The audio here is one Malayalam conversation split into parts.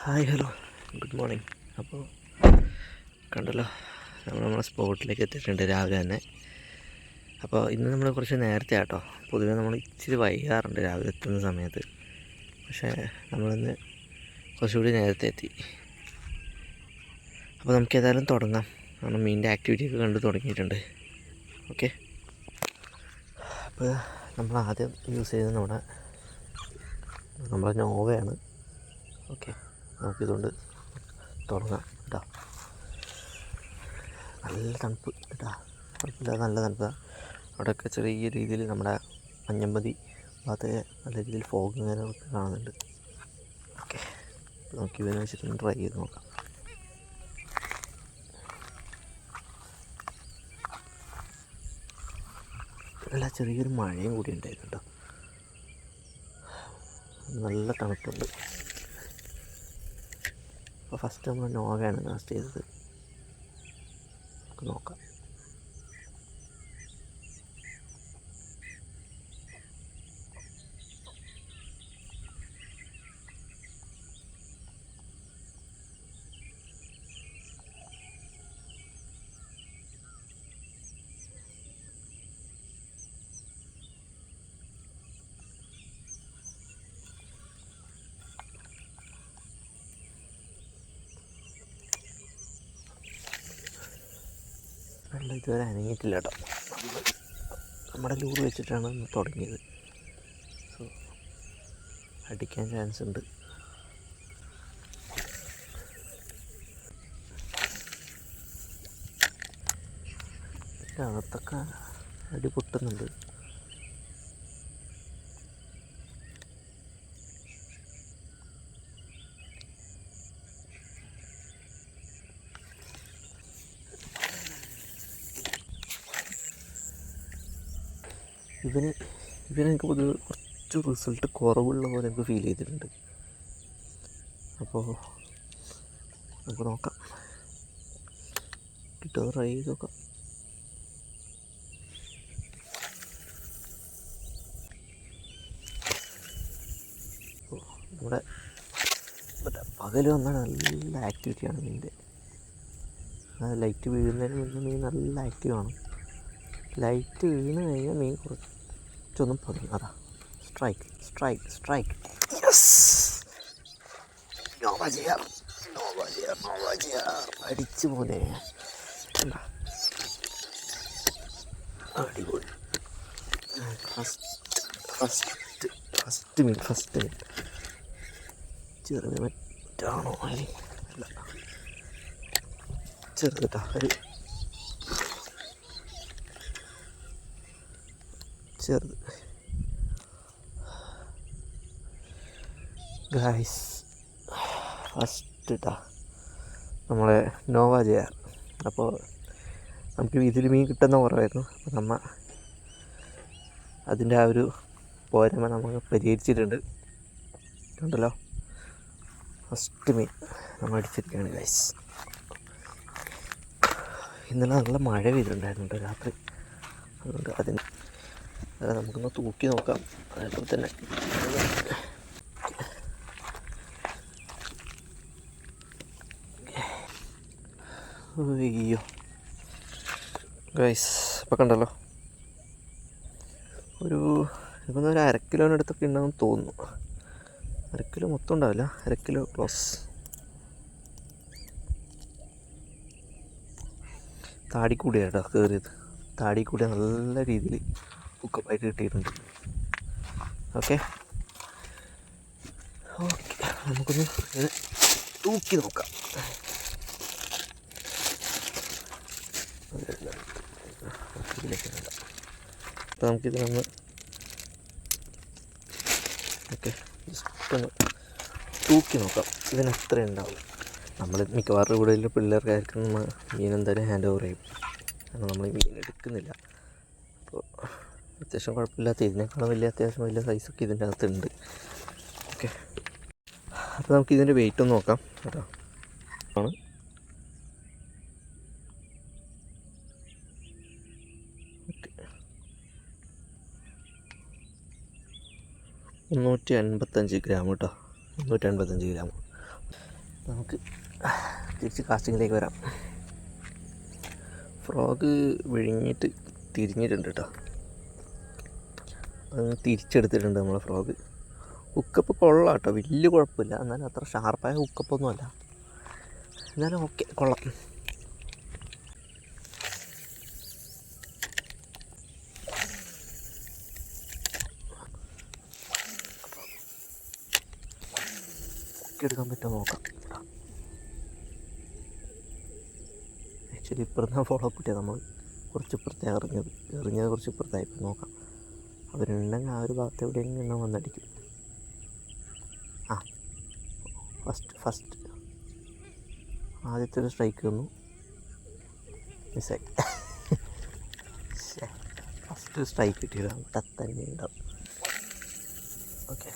Hi hello good morning. അപ്പോൾ കണ്ടല്ലോ, നമ്മളെ സ്പോട്ടിലേക്ക് എത്തിയിട്ടുണ്ട് രാവിലെ തന്നെ. അപ്പോൾ ഇന്ന് നമ്മൾ കുറച്ച് നേരത്തെ ആട്ടോ. പൊതുവെ നമ്മൾ ഇച്ചിരി വൈകാറുണ്ട് രാവിലെ എത്തുന്ന സമയത്ത്, പക്ഷേ നമ്മളിന്ന് കുറച്ചുകൂടി നേരത്തെ എത്തി. അപ്പോൾ നമുക്ക് ഏതായാലും തുടങ്ങാം. നമ്മൾ മീനിൻ്റെ ആക്ടിവിറ്റിയൊക്കെ കണ്ട് തുടങ്ങിയിട്ടുണ്ട്. ഓക്കെ, അപ്പോൾ നമ്മൾ ആദ്യം യൂസ് ചെയ്യുന്നത് നമ്മളെ നോവയാണ്. ഓക്കെ, നമുക്കിതുകൊണ്ട് തുടങ്ങാം കേട്ടോ. നല്ല തണുപ്പ് കേട്ടോ, കുഴപ്പമില്ലാതെ നല്ല തണുപ്പാണ്. അവിടെയൊക്കെ ചെറിയ രീതിയിൽ നമ്മുടെ മഞ്ഞമ്പതി ഭാഗത്തൊക്കെ നല്ല രീതിയിൽ ഫോഗ് ഇങ്ങനെ കാണുന്നുണ്ട്. ഓക്കെ, നമുക്ക് ഇവനെ വെച്ചിട്ടൊന്ന് ട്രൈ ചെയ്ത് നോക്കാം. നല്ല ചെറിയൊരു മഴയും കൂടി ഉണ്ടായിരുന്നു കേട്ടോ. നല്ല തണുപ്പുണ്ട്. അപ്പോൾ ഫസ്റ്റ് നമ്മൾ നോവയാണ് കാസ്റ്റ് ചെയ്തത്. നമുക്ക് നോക്കാം. വെള്ളം ഇതുവരെ അനങ്ങിയിട്ടില്ല കേട്ടോ. നമ്മുടെ ലൂറ് വെച്ചിട്ടാണ് ഇന്ന് തുടങ്ങിയത്. സോ അടിക്കാൻ ചാൻസ് ഉണ്ട്. അകത്തൊക്കെ അടി പൊട്ടുന്നുണ്ട്. ഇവനെനിക്ക് പൊതുവെ കുറച്ച് റിസൾട്ട് കുറവുള്ള പോലെ എനിക്ക് ഫീൽ ചെയ്തിട്ടുണ്ട്. അപ്പോൾ നമുക്ക് നോക്കാം, കിട്ടുമോ ട്രൈ ചെയ്ത് നോക്കാം. നമ്മുടെ പകൽ വന്നാൽ നല്ല ആക്ടിവിറ്റിയാണ് മീനിൻ്റെ. ലൈറ്റ് വീഴുന്നതിന് മുന്നേ മീൻ നല്ല ആക്റ്റീവാണ്. ലൈറ്റ് വീണ് കഴിഞ്ഞാൽ മീൻ കുറച്ചൊന്നും പതുങ്ങും. അതാ സ്ട്രൈക്ക് സ്ട്രൈക്ക് സ്ട്രൈക്ക്. യെസ്, അടിച്ചു പോലെ. അടിപൊളി. ഫസ്റ്റ് മീൻ ചെറുത് മറ്റാണോ? അല്ല, ചെറുതാ ഒരു ചെറുത്. ഗായ്സ്, ഫസ്റ്റ് ഇട്ടാ നമ്മളെ നോവ ചെയ്യാറ്. അപ്പോൾ നമുക്ക് ഇതിൽ മീൻ കിട്ടുന്ന കുറവായിരുന്നു. അപ്പോൾ നമ്മൾ അതിൻ്റെ ആ ഒരു പോരായ്മ നമുക്ക് പരിഹരിച്ചിട്ടുണ്ട്. കണ്ടല്ലോ, ഫസ്റ്റ് മീൻ നമ്മൾ അടിച്ചിരിക്കുകയാണ് ഗായ്സ്. ഇന്നലെ നല്ല മഴ പെയ്തിട്ടുണ്ടായിരുന്നു രാത്രി. അതുകൊണ്ട് നമുക്കൊന്ന് തൂക്കി നോക്കാം. അതേപോലെ തന്നെ അയ്യോ ഗൈസ്, ഇപ്പം കണ്ടല്ലോ, ഇപ്പം ഒരു 1/2 കിലോനടുത്തൊക്കെ ഉണ്ടാകും തോന്നുന്നു. 1/2 കിലോ മൊത്തം ഉണ്ടാവില്ല, 1/2 കിലോ ക്ലോസ്. താടിക്കൂടിയാണ് കേട്ടോ കയറിയത്. താടിക്കൂടി നല്ല രീതിയിൽ ഹുക്കപ്പായിട്ട് കിട്ടിയിട്ടുണ്ട്. ഓക്കെ, നമുക്കൊന്ന് ഇങ്ങനെ തൂക്കി നോക്കാം. അപ്പോൾ നമുക്കിത് ഓക്കെ ജസ്റ്റ് ഒന്ന് തൂക്കി നോക്കാം ഇതിന് എത്ര ഉണ്ടാവും. നമ്മൾ മിക്കവാറും ഇവിടെയുള്ള പിള്ളേർക്കായിരിക്കും നമ്മൾ മീൻ എന്തായാലും ഹാൻഡ് ഓവർ ചെയ്യും. കാരണം നമ്മൾ മീൻ എടുക്കുന്നില്ല. അപ്പോൾ അത്യാവശ്യം കുഴപ്പമില്ലാത്ത, ഇതിനേക്കാളും അത്യാവശ്യം വലിയ സൈസൊക്കെ ഇതിൻ്റെ അകത്തുണ്ട്. ഓക്കെ, അപ്പോൾ നമുക്ക് ഇതിൻ്റെ വെയിറ്റ് ഒന്ന് നോക്കാം കേട്ടോ. ആണ് 385 ഗ്രാം കേട്ടോ. 385 ഗ്രാം. നമുക്ക് തിരിച്ച് കാസ്റ്റിങ്ങിലേക്ക് വരാം. ഫ്രോഗ് വിഴുങ്ങിയിട്ട് തിരിഞ്ഞിട്ടുണ്ട് കേട്ടോ. അത് തിരിച്ചെടുത്തിട്ടുണ്ട് നമ്മളെ ഫ്രോഗ്. ഹുക്കപ്പ് കൊള്ളാം കേട്ടോ, വലിയ കുഴപ്പമില്ല. എന്നാലും അത്ര ഷാർപ്പായ ഹുക്കപ്പൊന്നുമല്ല, എന്നാലും ഓക്കെ, കൊള്ളാം. എടുക്കാൻ പറ്റുമോ നോക്കാം. ആക്ച്വലി ഇപ്പുറത്ത് ഫോളോ അപ്പ് കിട്ടിയത്, നമ്മൾ കുറച്ച് ഇപ്പുറത്തെ എറിഞ്ഞത് കുറച്ച് ഇപ്പുറത്തായിപ്പോൾ നോക്കാം. അവരുണ്ടെങ്കിൽ ആ ഒരു ഭാഗത്ത് എവിടെയെങ്കിലും വന്നടിക്കും. ആ ഫസ്റ്റ് ആദ്യത്തെ ഒരു സ്ട്രൈക്ക് വന്നു, മിസ്സായി. ഫസ്റ്റ് സ്ട്രൈക്ക് കിട്ടിയത് അവിടെ തന്നെ ഉണ്ടാവും. ഓക്കെ,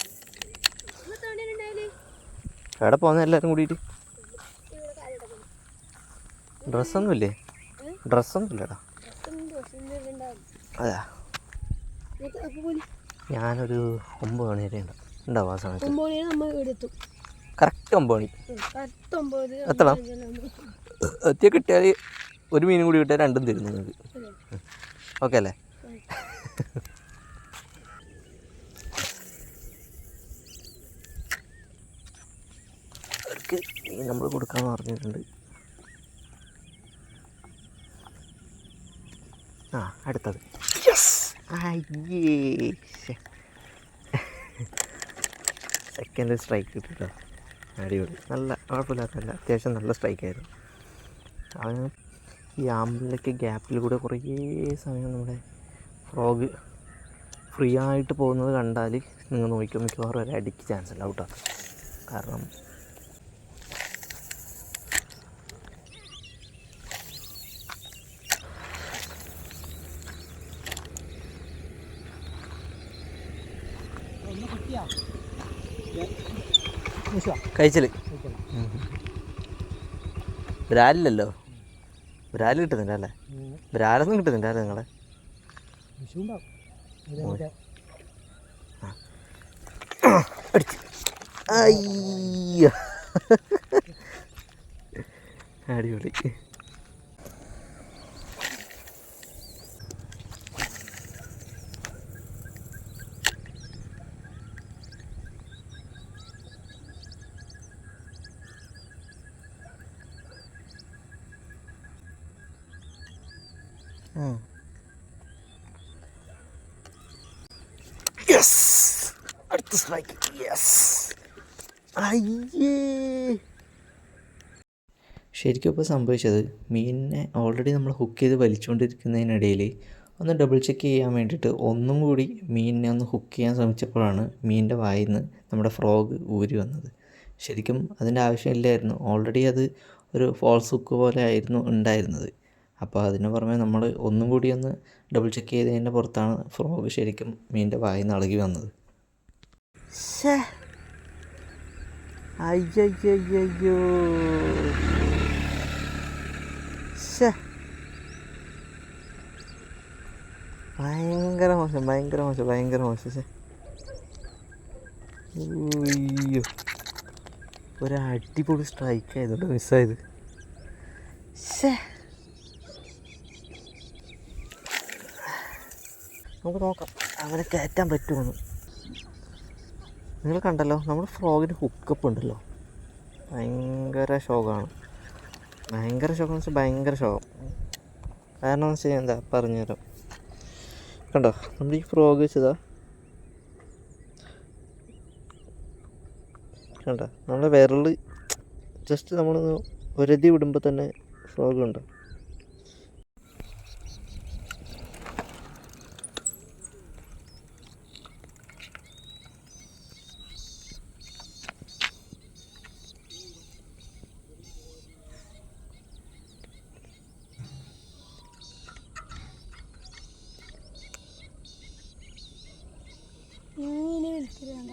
എവിടെ പോകുന്ന എല്ലാവരും കൂടിയിട്ട്? ഡ്രസ്സൊന്നുമില്ലേ? ഡ്രസ്സൊന്നുമില്ലടാ. അതാ, ഞാനൊരു 9 മണി വരെ ഉണ്ടാവും. ആ സമയത്ത് കറക്റ്റ് 9 മണി എത്തണം. എത്തിയ കിട്ടിയാൽ ഒരു മീനും കൂടി കിട്ടിയാൽ 2 തരും നിങ്ങൾക്ക്. ഓക്കെ അല്ലേ? അവർക്ക് മീൻ നമ്മൾ കൊടുക്കാമെന്ന് പറഞ്ഞിട്ടുണ്ട്. ആ, അടുത്തത്. സെക്കൻഡ് സ്ട്രൈക്ക് കിട്ടിട്ടോ, അടിപൊളി. നല്ല കുഴപ്പമില്ലാത്തല്ല, അത്യാവശ്യം നല്ല സ്ട്രൈക്കായിരുന്നു. അവന് ഈ ആമ്പിലേക്ക് ഗ്യാപ്പിൽ കൂടെ കുറേ സമയം നമ്മുടെ ഫ്രോഗ് ഫ്രീ ആയിട്ട് പോകുന്നത് കണ്ടാൽ നിങ്ങൾ നോക്കിയോ, മിക്കവാറും ഒരു അടിക്ക് ചാൻസ് അല്ല കേട്ടോ. കാരണം കഴിച്ചല് ബ്രാലില്ലല്ലോ. ബ്രാല് കിട്ടുന്നില്ല അല്ലേ? ബ്രാലൊന്നും കിട്ടുന്നില്ല അല്ലേ നിങ്ങളെ? അയ്യോ, അടിപൊളി. യെസ്, അടുത്ത സ്ട്രൈക്ക്. യെസ്, അയ്യേ. ശരിക്കും ഇപ്പോൾ സംഭവിച്ചത്, മീനിനെ ഓൾറെഡി നമ്മൾ ഹുക്ക് ചെയ്ത് വലിച്ചുകൊണ്ടിരിക്കുന്നതിനിടയിൽ ഒന്ന് ഡബിൾ ചെക്ക് ചെയ്യാൻ വേണ്ടിയിട്ട് ഒന്നും കൂടി മീനിനെ ഒന്ന് ഹുക്ക് ചെയ്യാൻ ശ്രമിച്ചപ്പോഴാണ് മീനിൻ്റെ വായിൽ നിന്ന് നമ്മുടെ ഫ്രോഗ് ഊരി വന്നത്. ശരിക്കും അതിൻ്റെ ആവശ്യമില്ലായിരുന്നു. ഓൾറെഡി അത് ഒരു ഫോൾസ് ഹുക്ക് പോലെ ആയിരുന്നു ഉണ്ടായിരുന്നത്. അപ്പോൾ അതിന് പുറമെ നമ്മൾ ഒന്നും കൂടി ഒന്ന് ഡബിൾ ചെക്ക് ചെയ്തതിൻ്റെ പുറത്താണ് ഫ്രോഗ് ശരിക്കും മീനിൻ്റെ വായിൽ നിന്ന് ഇളകി വന്നത്. അയ്യോ, ഭയങ്കര മോശം. അയ്യോ, ഒരു അടിപൊളി സ്ട്രൈക്ക് ആയതുകൊണ്ട് മിസ്സായത്. നമുക്ക് നോക്കാം അവനെ കയറ്റാൻ പറ്റുമെന്ന്. നിങ്ങൾ കണ്ടല്ലോ, നമ്മുടെ ഫ്രോഗിന് ഹുക്കപ്പ് ഉണ്ടല്ലോ, ഭയങ്കര ശോകമാണ്. ഭയങ്കര ശോകം എന്ന് വെച്ചാൽ ഭയങ്കര ശോകം. കാരണം എന്ന് വെച്ചാൽ എന്താ പറഞ്ഞുതരാം. കണ്ടോ, നമ്മൾ ഈ ഫ്രോഗ് വെച്ചതാ, കണ്ടോ, നമ്മുടെ വിരൽ ജസ്റ്റ് നമ്മളൊന്ന് ഒരതി വിടുമ്പോൾ തന്നെ ഫ്രോഗ് ഉണ്ടോ. മീനെ വിളിച്ചിട്ട് വേണ്ട.